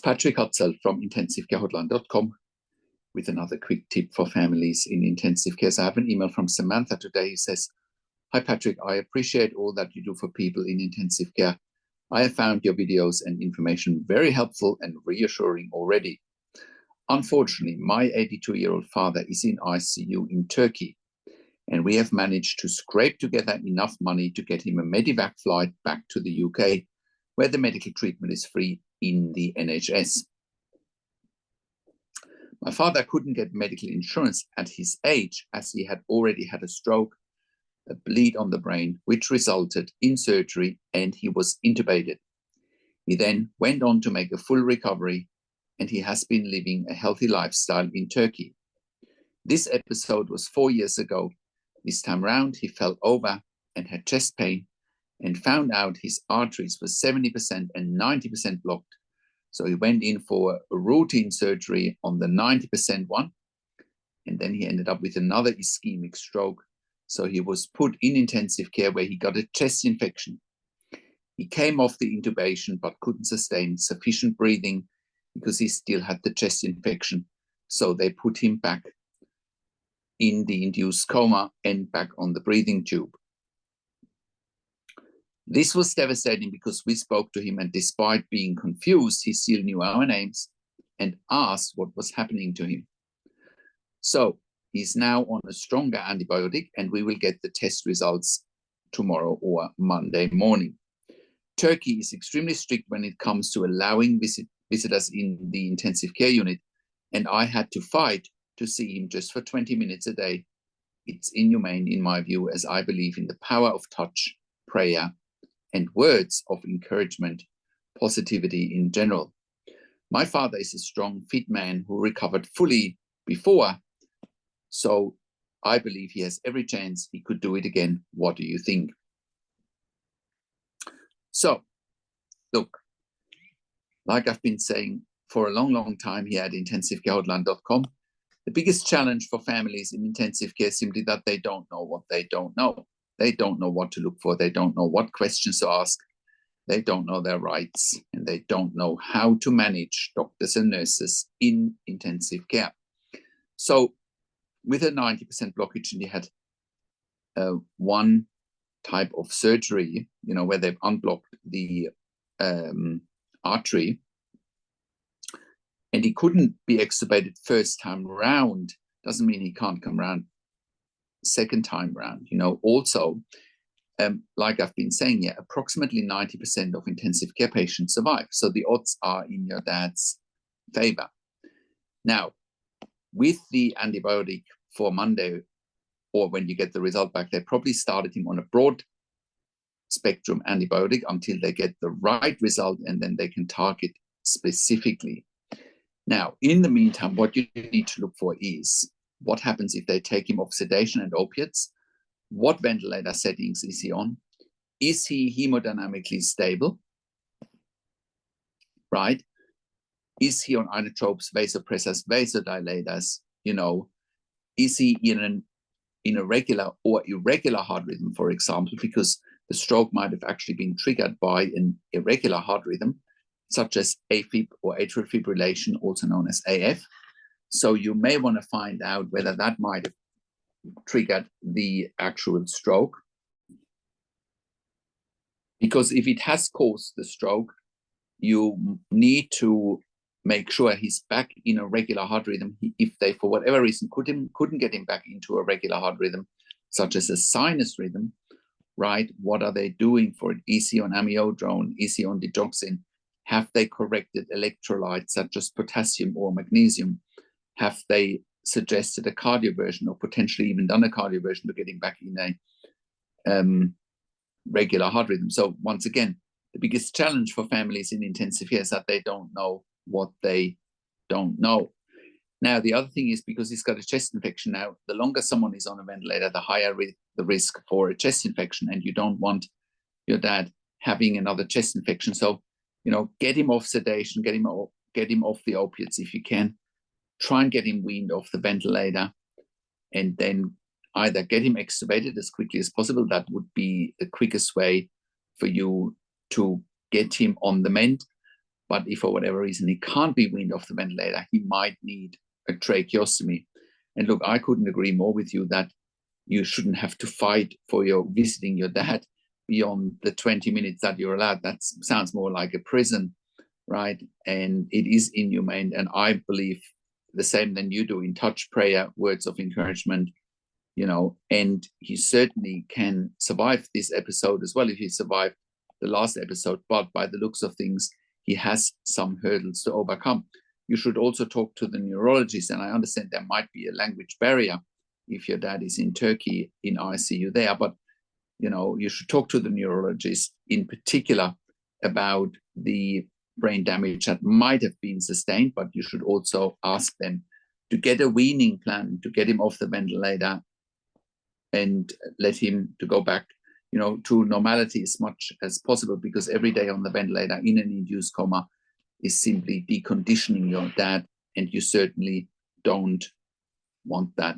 Patrick Hutzel from intensivecare.com with another quick tip for families in intensive care. So I have an email from Samantha today who says, "Hi Patrick, I appreciate all that you do for people in intensive care. I have found your videos and information very helpful and reassuring already. Unfortunately, my 82-year-old father is in ICU in Turkey, and we have managed to scrape together enough money to get him a medevac flight back to the UK, where the medical treatment is free in the NHS. My father couldn't get medical insurance at his age as he had already had a stroke, a bleed on the brain, which resulted in surgery, and he was intubated. He then went on to make a full recovery, and he has been living a healthy lifestyle in Turkey. This episode was 4 years ago. This time round, he fell over and had chest pain and found out his arteries were 70% and 90% blocked. So he went in for a routine surgery on the 90% one, and then he ended up with another ischemic stroke. So he was put in intensive care where he got a chest infection. He came off the intubation but couldn't sustain sufficient breathing because he still had the chest infection. So they put him back in the induced coma and back on the breathing tube. This was devastating because we spoke to him, and despite being confused, he still knew our names and asked what was happening to him. So he's now on a stronger antibiotic, and we will get the test results tomorrow or Monday morning. Turkey is extremely strict when it comes to allowing visitors in the intensive care unit, and I had to fight to see him just for 20 minutes a day. It's inhumane in my view, as I believe in the power of touch, prayer, and words of encouragement, positivity in general. My father is a strong, fit man who recovered fully before, so I believe he has every chance he could do it again. What do you think?" So, look, like I've been saying for a long, long time here at intensivecare.com, the biggest challenge for families in intensive care is simply that they don't know what they don't know. They don't know what to look for. They don't know what questions to ask. They don't know their rights, and they don't know how to manage doctors and nurses in intensive care. So with a 90% blockage, and you had one type of surgery, where they've unblocked the artery, and he couldn't be extubated first time round, doesn't mean he can't come around second time round. Also, like I've been saying here, approximately 90% of intensive care patients survive. So the odds are in your dad's favor. Now, with the antibiotic for Monday, or when you get the result back, they probably started him on a broad spectrum antibiotic until they get the right result, and then they can target specifically. Now, in the meantime, what you need to look for is what happens if they take him off sedation and opiates. What ventilator settings is he on? Is he hemodynamically stable? Right? Is he on inotropes, vasopressors, vasodilators? Is he in a regular or irregular heart rhythm, for example, because the stroke might have actually been triggered by an irregular heart rhythm, such as AFib or atrial fibrillation, also known as AF. So you may want to find out whether that might have triggered the actual stroke. Because if it has caused the stroke, you need to make sure he's back in a regular heart rhythm. If they, for whatever reason, couldn't get him back into a regular heart rhythm, such as a sinus rhythm, right? What are they doing for it? Is he on amiodarone? Is he on digoxin? Have they corrected electrolytes such as potassium or magnesium? Have they suggested a cardioversion, or potentially even done a cardioversion to get him back in a regular heart rhythm? So once again, the biggest challenge for families in intensive care is that they don't know what they don't know. Now, the other thing is, because he's got a chest infection now, the longer someone is on a ventilator, the higher the risk for a chest infection, and you don't want your dad having another chest infection. So, get him off sedation, get him off the opiates if you can. Try and get him weaned off the ventilator, and then either get him extubated as quickly as possible. That would be the quickest way for you to get him on the mend. but if for whatever reason he can't be weaned off the ventilator, he might need a tracheostomy. And look, I couldn't agree more with you that you shouldn't have to fight for your visiting your dad beyond the 20 minutes that you're allowed. That sounds more like a prison, right? And it is inhumane. And I believe the same than you do in touch, prayer, words of encouragement, and he certainly can survive this episode as well if he survived the last episode. But by the looks of things, he has some hurdles to overcome. You should also talk to the neurologist. And I understand there might be a language barrier if your dad is in Turkey in ICU there, but you should talk to the neurologist in particular about the brain damage that might have been sustained, but you should also ask them to get a weaning plan, to get him off the ventilator and let him to go back, to normality as much as possible, because every day on the ventilator in an induced coma is simply deconditioning your dad, and you certainly don't want that.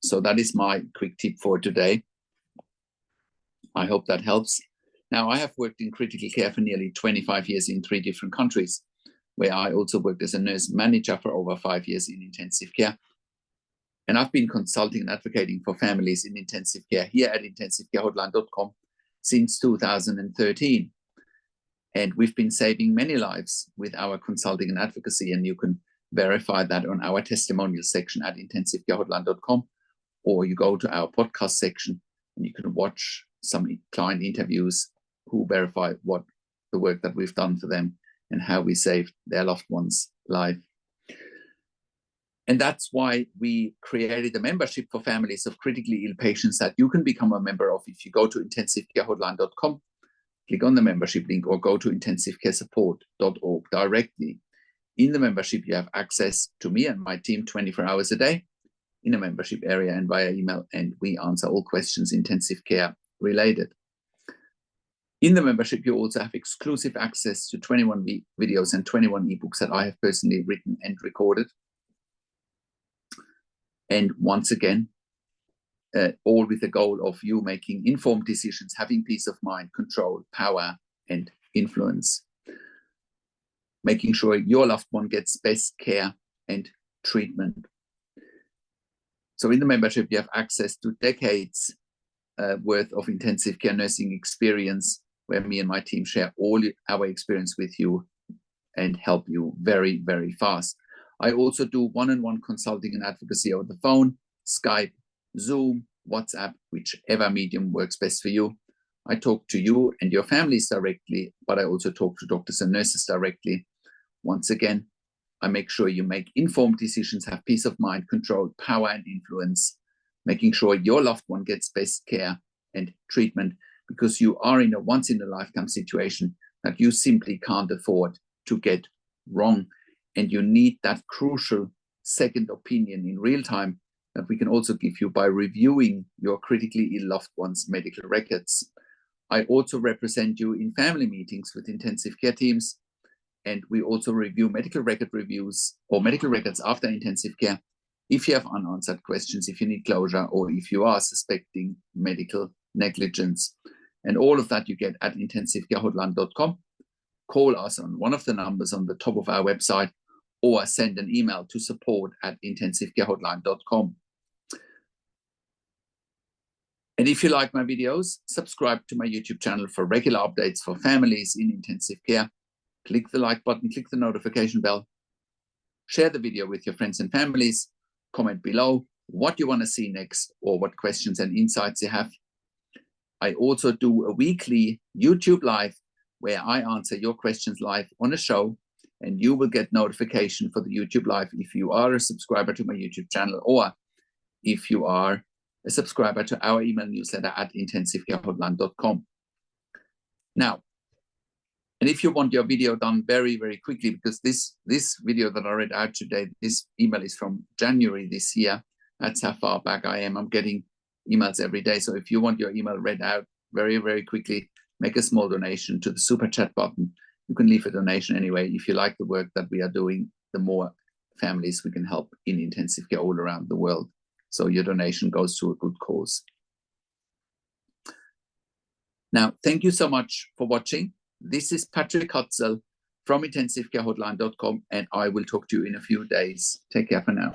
So that is my quick tip for today. I hope that helps. Now, I have worked in critical care for nearly 25 years in 3 different countries, where I also worked as a nurse manager for over 5 years in intensive care. And I've been consulting and advocating for families in intensive care here at intensivcarehotline.com since 2013. And we've been saving many lives with our consulting and advocacy. And you can verify that on our testimonial section at intensivcarehotline.com, or you go to our podcast section and you can watch some client interviews who verify what the work that we've done for them and how we saved their loved one's life. And that's why we created a membership for families of critically ill patients that you can become a member of if you go to intensivcarehotline.com, click on the membership link, or go to intensivcaresupport.org directly. In the membership, you have access to me and my team 24 hours a day in a membership area and via email, and we answer all questions intensive care related. In the membership, you also have exclusive access to 21 videos and 21 ebooks that I have personally written and recorded. And once again, all with the goal of you making informed decisions, having peace of mind, control, power, and influence. Making sure your loved one gets best care and treatment. So in the membership, you have access to decades worth of intensive care nursing experience, where me and my team share all our experience with you and help you very, very fast. I also do one-on-one consulting and advocacy over the phone, Skype, Zoom, WhatsApp, whichever medium works best for you. I talk to you and your families directly, but I also talk to doctors and nurses directly. Once again, I make sure you make informed decisions, have peace of mind, control, power, and influence, making sure your loved one gets best care and treatment, because you are in a once-in-a-lifetime situation that you simply can't afford to get wrong. And you need that crucial second opinion in real time that we can also give you by reviewing your critically ill loved one's medical records. I also represent you in family meetings with intensive care teams, and we also review medical record reviews or medical records after intensive care if you have unanswered questions, if you need closure, or if you are suspecting medical negligence. And all of that you get at intensivcarehotline.com. Call us on one of the numbers on the top of our website, or send an email to support@intensivcarehotline.com. And if you like my videos, subscribe to my YouTube channel for regular updates for families in intensive care. Click the like button, click the notification bell, share the video with your friends and families, comment below what you want to see next or what questions and insights you have. I also do a weekly YouTube live where I answer your questions live on a show, and you will get notification for the YouTube live if you are a subscriber to my YouTube channel, or if you are a subscriber to our email newsletter at intensivcarehotline.com. Now, and if you want your video done very, very quickly, because this video that I read out today, this email is from January this year. That's how far back I am. I'm getting emails every day. So if you want your email read out very, very quickly, make a small donation to the super chat button. You can leave a donation anyway. If you like the work that we are doing, the more families we can help in intensive care all around the world. So your donation goes to a good cause. Now, thank you so much for watching. This is Patrick Hutzel from intensivecarehotline.com, and I will talk to you in a few days. Take care for now.